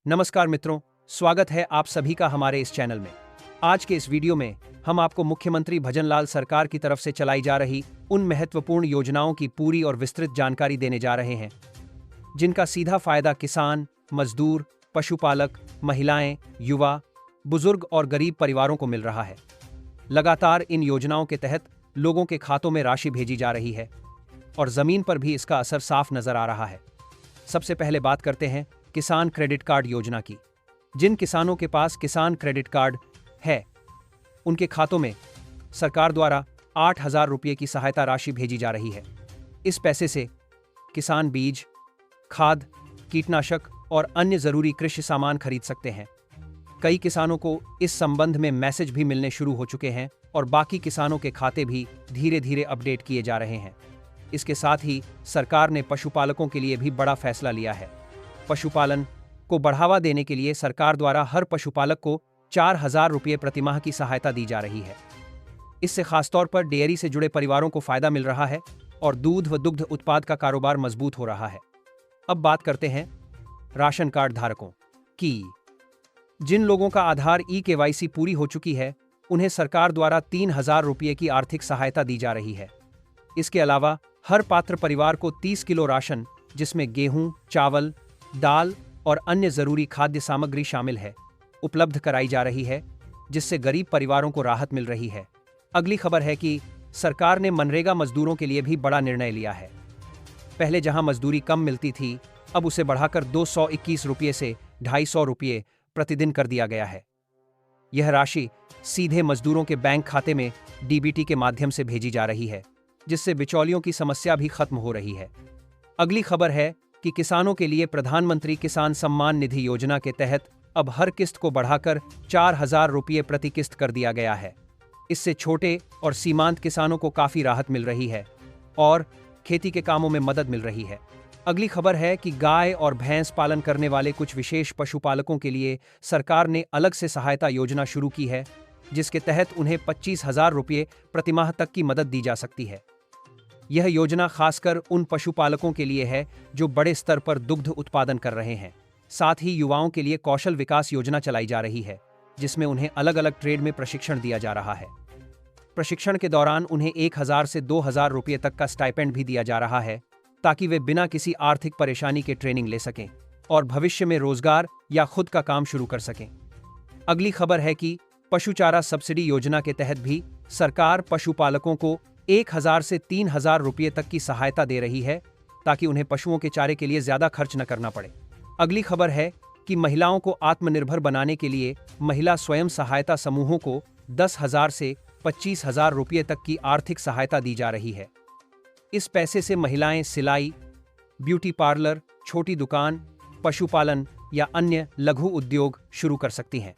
नमस्कार मित्रों, स्वागत है आप सभी का हमारे इस चैनल में। आज के इस वीडियो में हम आपको मुख्यमंत्री भजनलाल सरकार की तरफ से चलाई जा रही उन महत्वपूर्ण योजनाओं की पूरी और विस्तृत जानकारी देने जा रहे हैं, जिनका सीधा फायदा किसान, मजदूर, पशुपालक, महिलाएं, युवा, बुजुर्ग और गरीब परिवारों को मिल रहा है। लगातार इन योजनाओं के तहत लोगों के खातों में राशि भेजी जा रही है और जमीन पर भी इसका असर साफ नजर आ रहा है। सबसे पहले बात करते हैं किसान क्रेडिट कार्ड योजना की। जिन किसानों के पास किसान क्रेडिट कार्ड है, उनके खातों में सरकार द्वारा 8,000 रुपये की सहायता राशि भेजी जा रही है। इस पैसे से किसान बीज, खाद, कीटनाशक और अन्य जरूरी कृषि सामान खरीद सकते हैं। कई किसानों को इस संबंध में मैसेज भी मिलने शुरू हो चुके हैं और बाकी किसानों के खाते भी धीरे धीरे अपडेट किए जा रहे हैं। इसके साथ ही सरकार ने पशुपालकों के लिए भी बड़ा फैसला लिया है। पशुपालन को बढ़ावा देने के लिए सरकार द्वारा हर पशुपालक को 4,000 रुपये प्रतिमाह की सहायता दी जा रही है। इससे खासतौर पर डेयरी से जुड़े परिवारों को फायदा मिल रहा है और दूध व दुग्ध उत्पाद का कारोबार मजबूत हो रहा है। अब बात करते हैं राशन कार्ड धारकों की। जिन लोगों का आधार ई-केवाईसी पूरी हो चुकी है, उन्हें सरकार द्वारा 3,000 रुपये की आर्थिक सहायता दी जा रही है। इसके अलावा हर पात्र परिवार को 30 किलो राशन, जिसमें गेहूं, चावल, दाल और अन्य जरूरी खाद्य सामग्री शामिल है, उपलब्ध कराई जा रही है, जिससे गरीब परिवारों को राहत मिल रही है। अगली खबर है कि सरकार ने मनरेगा मजदूरों के लिए भी बड़ा निर्णय लिया है। पहले जहां मजदूरी कम मिलती थी, अब उसे बढ़ाकर 221 रुपये से 250 रुपये प्रतिदिन कर दिया गया है। यह राशि सीधे मजदूरों के बैंक खाते में डीबीटी के माध्यम से भेजी जा रही है, जिससे बिचौलियों की समस्या भी खत्म हो रही है। अगली खबर है कि किसानों के लिए प्रधानमंत्री किसान सम्मान निधि योजना के तहत अब हर किस्त को बढ़ाकर 4,000 रुपये प्रति किस्त कर दिया गया है। इससे छोटे और सीमांत किसानों को काफी राहत मिल रही है और खेती के कामों में मदद मिल रही है। अगली खबर है कि गाय और भैंस पालन करने वाले कुछ विशेष पशुपालकों के लिए सरकार ने अलग से सहायता योजना शुरू की है, जिसके तहत उन्हें 25,000 रुपये प्रतिमाह तक की मदद दी जा सकती है। यह योजना खासकर उन पशुपालकों के लिए है जो बड़े स्तर पर दुग्ध उत्पादन कर रहे हैं। साथ ही युवाओं के लिए कौशल विकास योजना चलाई जा रही है, जिसमें उन्हें अलग अलग ट्रेड में प्रशिक्षण दिया जा रहा है। प्रशिक्षण के दौरान उन्हें 1,000 से 2,000 रुपये तक का स्टाइपेंड भी दिया जा रहा है, ताकि वे बिना किसी आर्थिक परेशानी के ट्रेनिंग ले सकें और भविष्य में रोजगार या खुद का काम शुरू कर सकें। अगली खबर है कि पशु चारा सब्सिडी योजना के तहत भी सरकार पशुपालकों को 1,000 से 3,000 रुपये तक की सहायता दे रही है, ताकि उन्हें पशुओं के चारे के लिए ज्यादा खर्च न करना पड़े। अगली खबर है कि महिलाओं को आत्मनिर्भर बनाने के लिए महिला स्वयं सहायता समूहों को 10,000 से 25,000 रुपये तक की आर्थिक सहायता दी जा रही है। इस पैसे से महिलाएं सिलाई, ब्यूटी पार्लर, छोटी दुकान, पशुपालन या अन्य लघु उद्योग शुरू कर सकती हैं।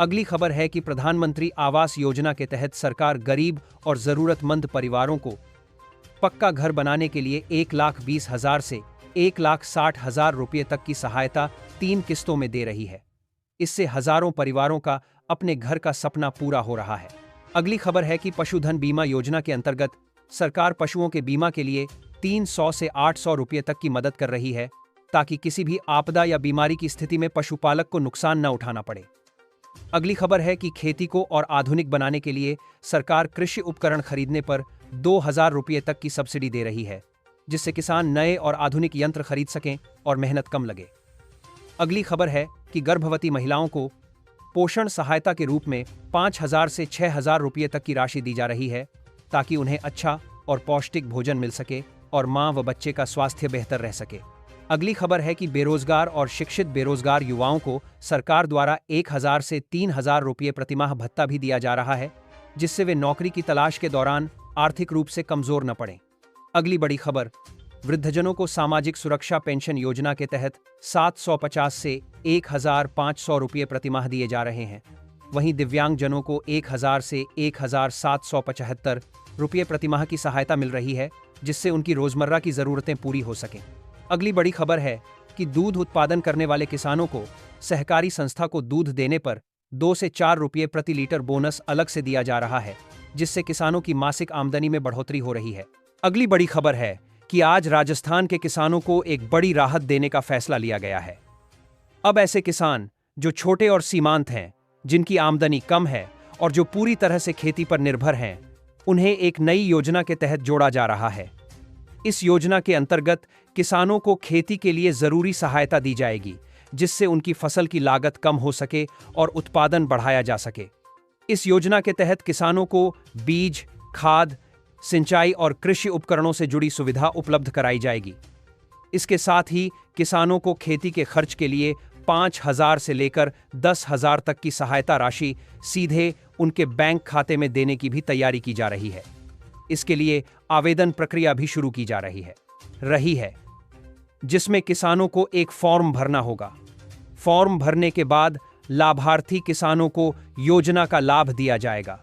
अगली खबर है कि प्रधानमंत्री आवास योजना के तहत सरकार गरीब और जरूरतमंद परिवारों को पक्का घर बनाने के लिए 1,20,000 से 1,60,000 रुपये तक की सहायता 3 किस्तों में दे रही है। इससे हजारों परिवारों का अपने घर का सपना पूरा हो रहा है। अगली खबर है कि पशुधन बीमा योजना के अंतर्गत सरकार पशुओं के बीमा के लिए 300 से 800 रुपये तक की मदद कर रही है, ताकि किसी भी आपदा या बीमारी की स्थिति में पशुपालक को नुकसान न उठाना पड़े। अगली खबर है कि खेती को और आधुनिक बनाने के लिए सरकार कृषि उपकरण खरीदने पर 2,000 रुपये तक की सब्सिडी दे रही है, जिससे किसान नए और आधुनिक यंत्र खरीद सकें और मेहनत कम लगे। अगली खबर है कि गर्भवती महिलाओं को पोषण सहायता के रूप में 5,000 से 6,000 रुपये तक की राशि दी जा रही है, ताकि उन्हें अच्छा और पौष्टिक भोजन मिल सके और मां व बच्चे का स्वास्थ्य बेहतर रह सके। अगली खबर है कि बेरोजगार और शिक्षित बेरोजगार युवाओं को सरकार द्वारा 1,000 से 3,000 रुपये प्रतिमाह भत्ता भी दिया जा रहा है, जिससे वे नौकरी की तलाश के दौरान आर्थिक रूप से कमजोर न पड़ें। अगली बड़ी खबर, वृद्धजनों को सामाजिक सुरक्षा पेंशन योजना के तहत 750 से 1,500 रुपये प्रतिमाह दिए जा रहे हैं। वहीं दिव्यांगजनों को 1,000 से 1,775 रुपये प्रतिमाह की सहायता मिल रही है, जिससे उनकी रोजमर्रा की जरूरतें पूरी हो सकें। अगली बड़ी खबर है कि दूध उत्पादन करने वाले किसानों को सहकारी संस्था को दूध देने पर 2 से 4 रुपये प्रति लीटर बोनस अलग से दिया जा रहा है, जिससे किसानों की मासिक आमदनी में बढ़ोतरी हो रही है। अगली बड़ी खबर है कि आज राजस्थान के किसानों को एक बड़ी राहत देने का फैसला लिया गया है। अब ऐसे किसान जो छोटे और सीमांत हैं, जिनकी आमदनी कम है और जो पूरी तरह से खेती पर निर्भर हैं, उन्हें एक नई योजना के तहत जोड़ा जा रहा है। इस योजना के अंतर्गत किसानों को खेती के लिए जरूरी सहायता दी जाएगी, जिससे उनकी फसल की लागत कम हो सके और उत्पादन बढ़ाया जा सके। इस योजना के तहत किसानों को बीज, खाद, सिंचाई और कृषि उपकरणों से जुड़ी सुविधा उपलब्ध कराई जाएगी। इसके साथ ही किसानों को खेती के खर्च के लिए 5,000 से लेकर 10,000 तक की सहायता राशि सीधे उनके बैंक खाते में देने की भी तैयारी की जा रही है। इसके लिए आवेदन प्रक्रिया भी शुरू की जा रही है, जिसमें किसानों को एक फॉर्म भरना होगा। फॉर्म भरने के बाद लाभार्थी किसानों को योजना का लाभ दिया जाएगा।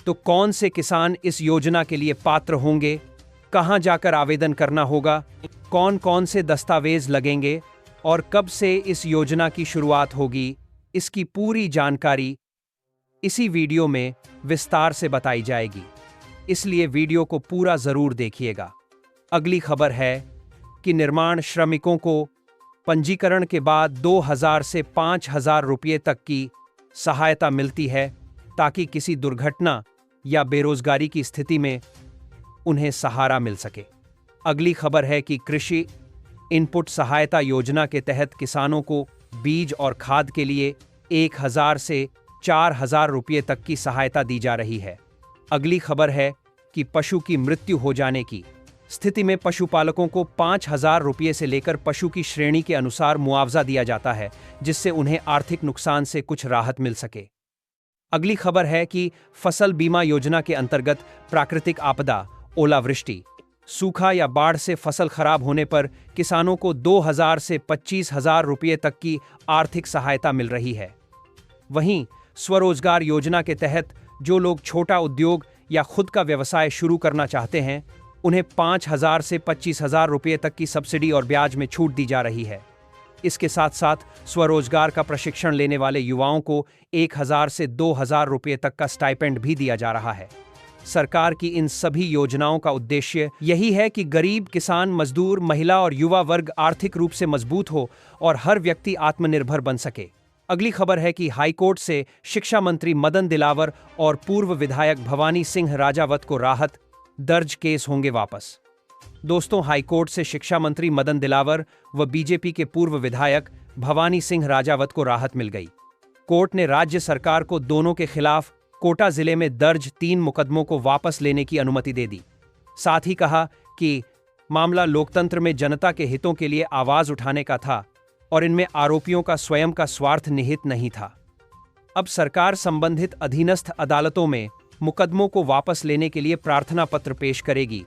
तो कौन से किसान इस योजना के लिए पात्र होंगे, कहां जाकर आवेदन करना होगा, कौन कौन से दस्तावेज लगेंगे और कब से इस योजना की शुरुआत होगी, इसकी पूरी जानकारी इसी वीडियो में विस्तार से बताई जाएगी। इसलिए वीडियो को पूरा जरूर देखिएगा। अगली खबर है कि निर्माण श्रमिकों को पंजीकरण के बाद 2,000 से 5,000 रुपये तक की सहायता मिलती है, ताकि किसी दुर्घटना या बेरोजगारी की स्थिति में उन्हें सहारा मिल सके। अगली खबर है कि कृषि इनपुट सहायता योजना के तहत किसानों को बीज और खाद के लिए 1,000 से 4,000 रुपये तक की सहायता दी जा रही है। अगली खबर है कि पशु की मृत्यु हो जाने की स्थिति में पशुपालकों को 5,000 रुपये से लेकर पशु की श्रेणी के अनुसार मुआवजा दिया जाता है, जिससे उन्हें आर्थिक नुकसान से कुछ राहत मिल सके। अगली खबर है कि फसल बीमा योजना के अंतर्गत प्राकृतिक आपदा, ओलावृष्टि, सूखा या बाढ़ से फसल खराब होने पर किसानों को 2,000 से 25,000 रुपये तक की आर्थिक सहायता मिल रही है। वहीं स्वरोजगार योजना के तहत जो लोग छोटा उद्योग या खुद का व्यवसाय शुरू करना चाहते हैं, उन्हें 5,000 से 25,000 रुपये तक की सब्सिडी और ब्याज में छूट दी जा रही है। इसके साथ साथ स्वरोजगार का प्रशिक्षण लेने वाले युवाओं को 1,000 से 2,000 रुपये तक का स्टाइपेंड भी दिया जा रहा है। सरकार की इन सभी योजनाओं का उद्देश्य यही है कि गरीब किसान, मजदूर, महिला और युवा वर्ग आर्थिक रूप से मजबूत हो और हर व्यक्ति आत्मनिर्भर बन सके। अगली खबर है कि हाईकोर्ट से शिक्षा मंत्री मदन दिलावर और पूर्व विधायक भवानी सिंह राजावत को राहत, दर्ज केस होंगे वापस। दोस्तों, हाईकोर्ट से शिक्षा मंत्री मदन दिलावर व बीजेपी के पूर्व विधायक भवानी सिंह राजावत को राहत मिल गई। कोर्ट ने राज्य सरकार को दोनों के खिलाफ कोटा जिले में दर्ज 3 मुकदमों को वापस लेने की अनुमति दे दी। साथ ही कहा कि मामला लोकतंत्र में जनता के हितों के लिए आवाज उठाने का था और इनमें आरोपियों का स्वयं का स्वार्थ निहित नहीं था। अब सरकार संबंधित अधीनस्थ अदालतों में मुकदमों को वापस लेने के लिए प्रार्थना पत्र पेश करेगी